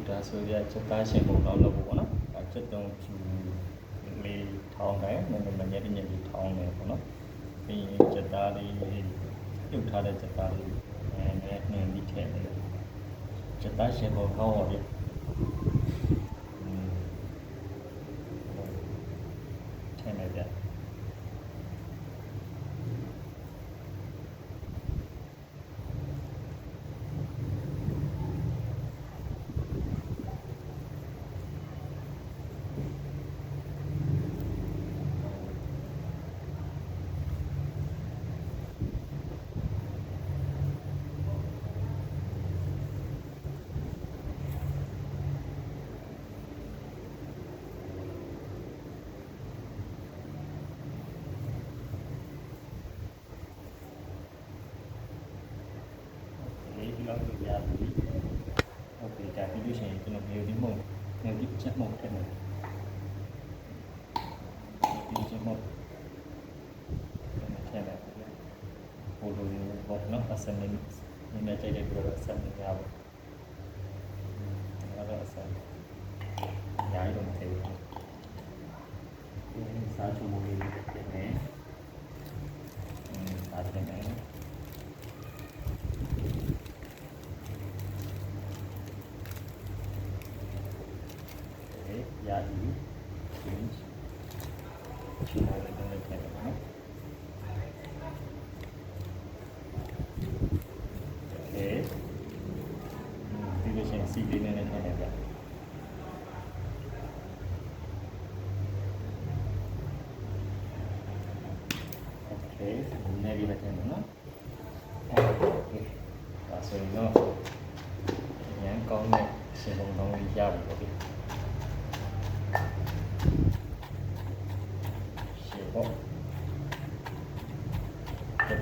ဒါဆိုရချက်သားရှင်ပုံတော့လုပ်ဖို့ပေါ့နော်ချက်တုံးဖြူလေးထောင်းတယ်နည်းနည်းမညက်ညက်လေးထောင်းတယ်ပေါ့နော်ပြီးရင်ချက်သားလေးပြုတ်ထားတဲ့ချက်သားလေးနည်းနည်းပြီးထည့်တယ်ချက်သားရှင်ပုံထောင်းပါဗျထည့်မယ်ဗျလောက်လို့ရပြီโอเคဒါပြီးလို့ရှိရင်ကျွန်တော်ဗီဒီယိုဒီမုံငယ်ပြီးချက်မုံထည့်မယ်ဒီချက်မုံထည့်မယ်ဟိုလိုဘောနော်အစမ်းနေနေကြတဲ့ပြောအစမ်းနေရပါအဲ့ဒါအစမ်းညာရုံးသေးဘူးစားချုံမလေးထည့်မယ်စားထည့်မယ်ရာဒီ change ချီလာတဲ့နဲ့ထည့်ပါနော် okay ဒီလိုရှင်စီလေးနဲ့ထည့်နေကြ okay နေပြီးတော့ထည့်နော် okay ဒါဆိုရင်တော့ရန်ကောင်းတဲ့ရှင်ပုံကောင်းလေးရပြီပေါ့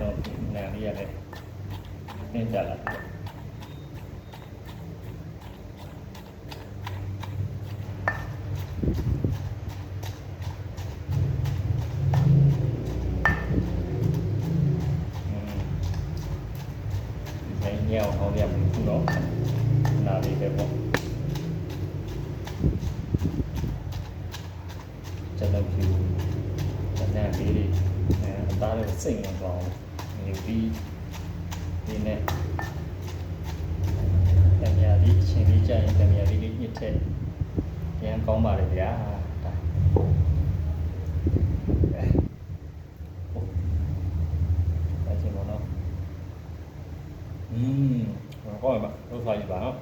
တော့နားလေးရတယ်သင်ကြလာတယ်ညောင်းအောင်ရပြီခုတော့နားလေးပဲပေါ့ကျွန်တော်ဖြူနားလေးအသားလေးစိတ်ဝင်သွားအောင်နေပြီးဒီနဲ့တမယာလေးအချိန်လေးကြာရင်တမယာလေးညှစ်ထည့်ပြန်ကောင်းပါလေဗျာဒါအဲ့ဒီမောနော်ကောင်းပါတော့ဖိုင်ပါနော်